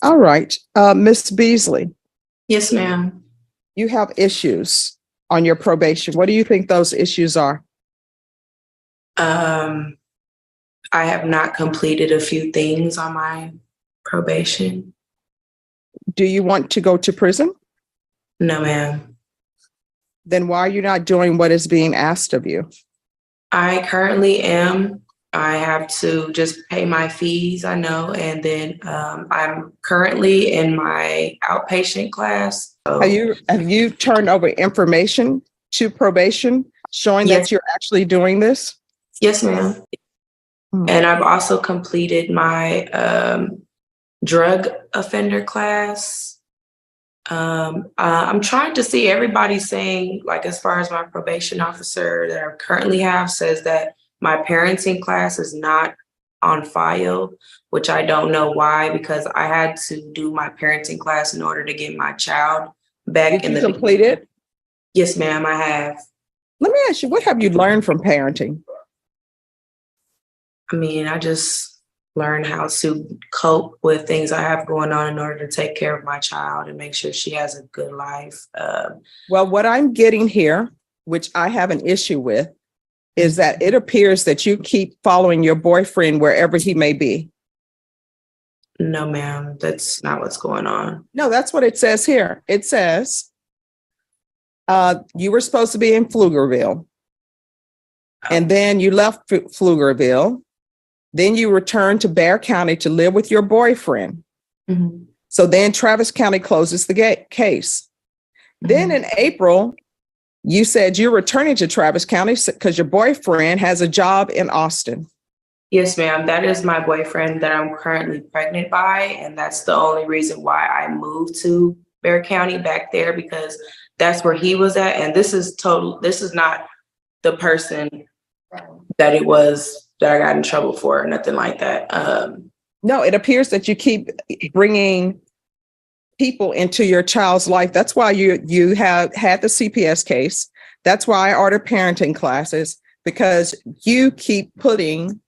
All right. Miss Beasley, Yes, ma'am. you have issues on your probation. What do you think those issues are? Um, I have not completed a few things on my probation. Do you want to go to prison? No, ma'am. Then why are you not doing what is being asked of you? I currently am. I have to just pay my fees, I know, and then I'm currently in my outpatient class. Have you turned over information to probation showing Yes, that you're actually doing this? yes, ma'am. And I've also completed my drug offender class. I'm trying to see, everybody's saying, like, as far as my probation officer that I currently have says that my parenting class is not on file, which I don't know why, because I had to do my parenting class in order to get my child back Did you complete it? Yes, ma'am, I have. Let me ask you, what have you learned from parenting? I mean, I just learned how to cope with things I have going on in order to take care of my child and make sure she has a good life. Well, what I'm getting here, which I have an issue with, is that it appears that you keep following your boyfriend wherever he may be. No, ma'am, that's not what's going on. No, that's what it says here. It says you were supposed to be in Pflugerville, and then you left Pflugerville. Then you returned to Bexar County to live with your boyfriend. Mm-hmm. So then Travis County closes the case. Mm-hmm. Then in April, you said you're returning to Travis County because your boyfriend has a job in Austin. Yes, ma'am. That is my boyfriend that I'm currently pregnant by. And that's the only reason why I moved to Bexar County back there, because that's where he was at. And this is not the person that it was that I got in trouble for, or nothing like that. No, it appears that you keep bringing people into your child's life. That's why you have had the CPS case. That's why I ordered parenting classes, because you keep putting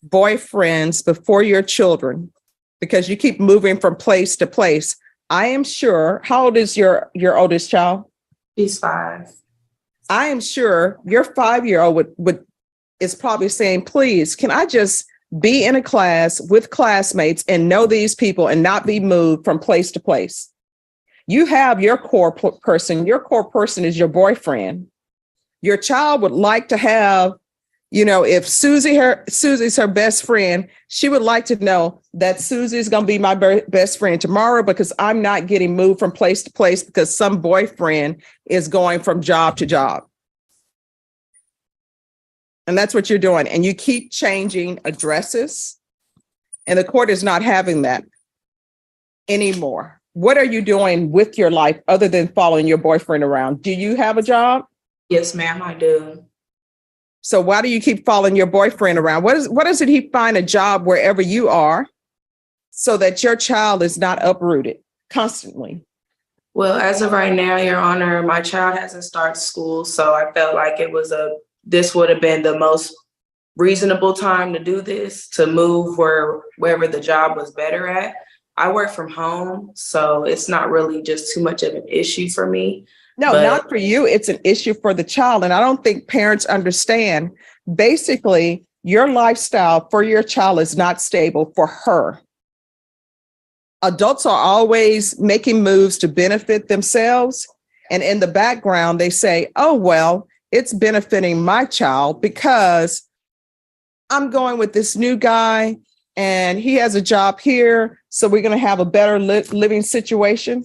boyfriends before your children, because you keep moving from place to place. I am sure. How old is your oldest child? She's 5. I am sure your 5-year-old is probably saying, please, can I just be in a class with classmates and know these people and not be moved from place to place? You have your core person. Your core person is your boyfriend. Your child would like to have, if Susie's her best friend, she would like to know that Susie's going to be my best friend tomorrow, because I'm not getting moved from place to place because some boyfriend is going from job to job. And that's what you're doing. And you keep changing addresses, and the court is not having that anymore. What are you doing with your life other than following your boyfriend around? Do you have a job? Yes, ma'am, I do. So why do you keep following your boyfriend around? What is it he find a job wherever you are so that your child is not uprooted constantly? Well, as of right now, Your Honor, my child hasn't started school, so I felt like this would have been the most reasonable time to do this, to move wherever the job was better at. I work from home, so it's not really just too much of an issue for me. No, not for you. It's an issue for the child. And I don't think parents understand. Basically, your lifestyle for your child is not stable for her. Adults are always making moves to benefit themselves. And in the background, they say, oh, well, it's benefiting my child because I'm going with this new guy and he has a job here, so we're going to have a better living situation.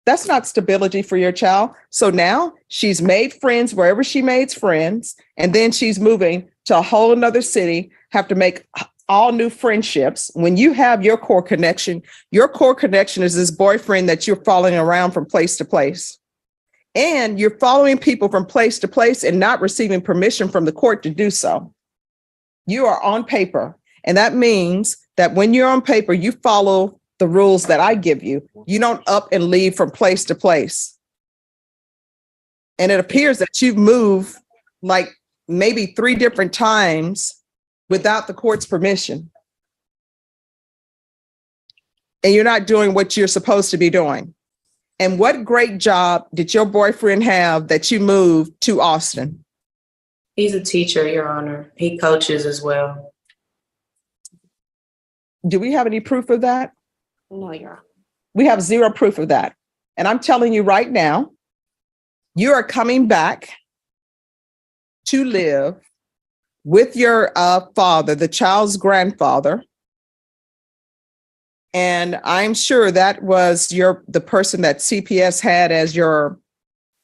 That's not stability for your child. So now she's made friends wherever she made friends, and then she's moving to a whole nother city, have to make all new friendships. When you have your core connection is this boyfriend that you're following around from place to place. And you're following people from place to place and not receiving permission from the court to do so. You are on paper. And that means that when you're on paper, you follow the rules that I give you. You don't up and leave from place to place. And it appears that you've moved like maybe 3 different times without the court's permission. and you're not doing what you're supposed to be doing. And what great job did your boyfriend have that you moved to Austin? He's a teacher, Your Honor. He coaches as well. Do we have any proof of that? No, Your Honor. We have zero proof of that. And I'm telling you right now, you are coming back to live with your father, the child's grandfather. And I'm sure that was the person that CPS had as your,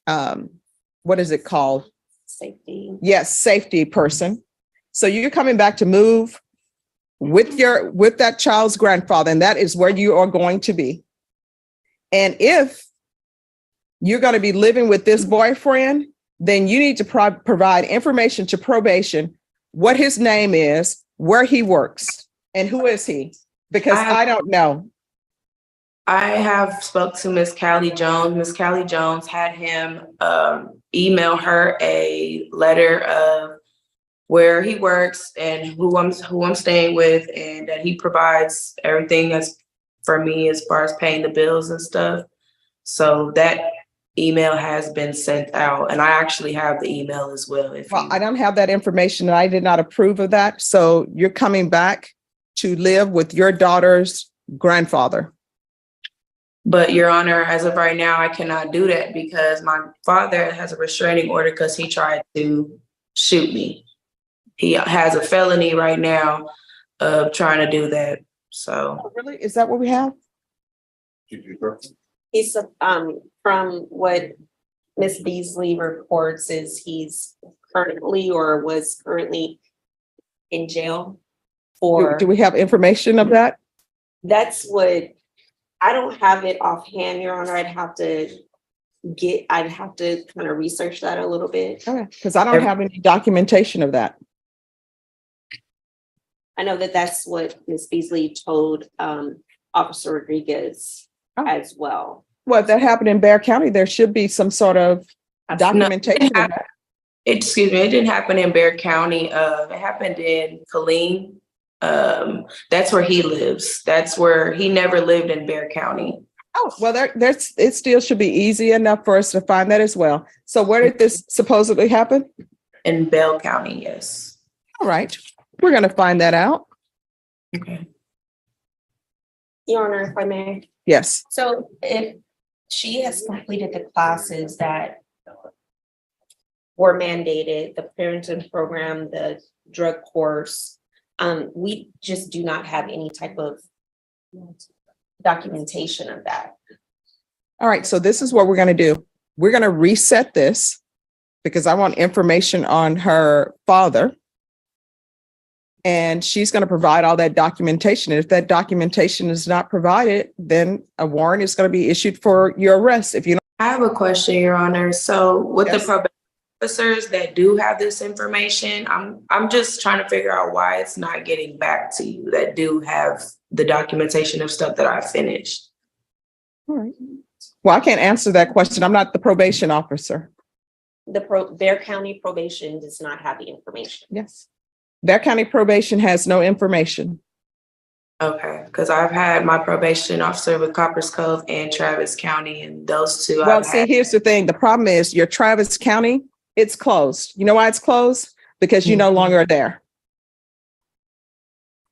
what is it called? Safety. Yes, safety person. So you're coming back to move with that child's grandfather, and that is where you are going to be. And if you're going to be living with this boyfriend, then you need to provide information to probation, what his name is, where he works, and who is he? Because I don't know. I have spoke to Miss Callie Jones. Miss Callie Jones had him email her a letter of where he works and who I'm staying with, and that he provides everything that's for me as far as paying the bills and stuff. So that email has been sent out, and I actually have the email as well. I don't have that information, and I did not approve of that. So you're coming back to live with your daughter's grandfather. But Your Honor, as of right now, I cannot do that because my father has a restraining order because he tried to shoot me. He has a felony right now of trying to do that. So really, is that what we have? He's from what Miss Beasley reports is he's currently or was currently in jail for. Do we have information of that? That's what, I don't have it offhand, Your Honor. I'd have to kind of research that a little bit. Okay, because I don't have any documentation of that. I know that that's what Miss Beasley told Officer Rodriguez as well. Well, if that happened in Bexar County, there should be some sort of documentation of that. Excuse me, it didn't happen in Bexar County. It happened in Killeen. That's where he lives. That's where he never lived in Bexar County. Oh, well, it still should be easy enough for us to find that as well. So where did this supposedly happen? In Bell County, yes. All right. We're going to find that out. Okay. Your Honor, if I may. Yes. So if she has completed the classes that were mandated, the parenting program, the drug course, we just do not have any type of documentation of that. All right. So this is what we're going to do. We're going to reset this because I want information on her father. And she's going to provide all that documentation. And if that documentation is not provided, then a warrant is going to be issued for your arrest. If you don't. I have a question, Your Honor. So with Yes. the probation officers that do have this information, I'm just trying to figure out why it's not getting back to you that do have the documentation of stuff that I finished. All right. Well, I can't answer that question. I'm not the probation officer. Bexar County probation does not have the information. Yes. Bexar County probation has no information. Okay, because I've had my probation officer with Coppers Cove and Travis County, and those two. Well, see, here's the thing. The problem is your Travis County, it's closed. You know why it's closed? Because you're no longer there.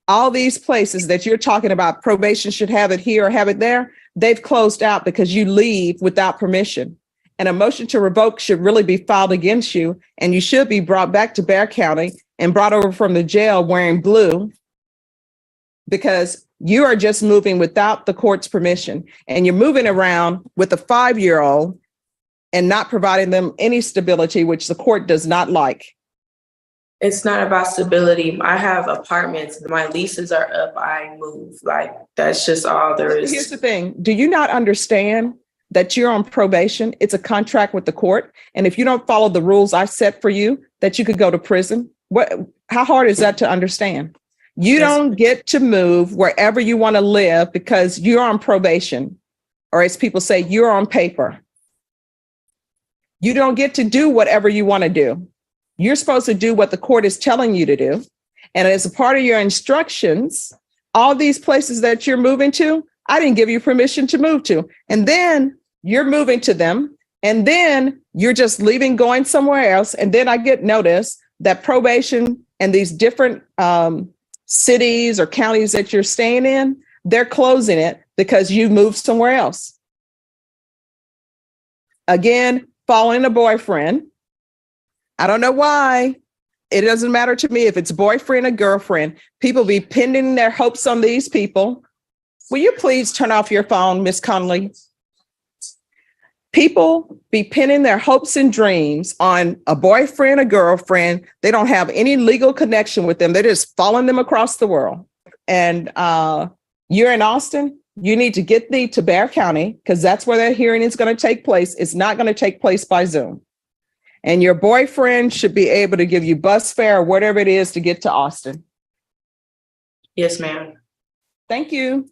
All these places that you're talking about, probation should have it here or have it there, they've closed out because you leave without permission. And a motion to revoke should really be filed against you, and you should be brought back to Bexar County and brought over from the jail wearing blue, because you are just moving without the court's permission, and you're moving around with a 5-year-old and not providing them any stability, which the court does not like. It's not about stability. I have apartments. My leases are up. I move. Like, that's just all there is. Here's the thing. Do you not understand that you're on probation? It's a contract with the court. And if you don't follow the rules I set for you, that you could go to prison. How hard is that to understand? You don't get to move wherever you want to live because you're on probation, or as people say, you're on paper. You don't get to do whatever you want to do. You're supposed to do what the court is telling you to do. And as a part of your instructions, all these places that you're moving to, I didn't give you permission to move to. And then you're moving to them. And then you're just leaving, going somewhere else. And then I get notice that probation and these different cities or counties that you're staying in, they're closing it because you moved somewhere else. Again, following a boyfriend. I don't know why. It doesn't matter to me if it's boyfriend or girlfriend. People be pinning their hopes on these people. Will you please turn off your phone, Miss Conley? People be pinning their hopes and dreams on a boyfriend or girlfriend. They don't have any legal connection with them. They're just following them across the world. And you're in Austin, you need to get thee to Bexar County because that's where their hearing is going to take place. It's not going to take place by Zoom. And your boyfriend should be able to give you bus fare or whatever it is to get to Austin. Yes, ma'am. Thank you.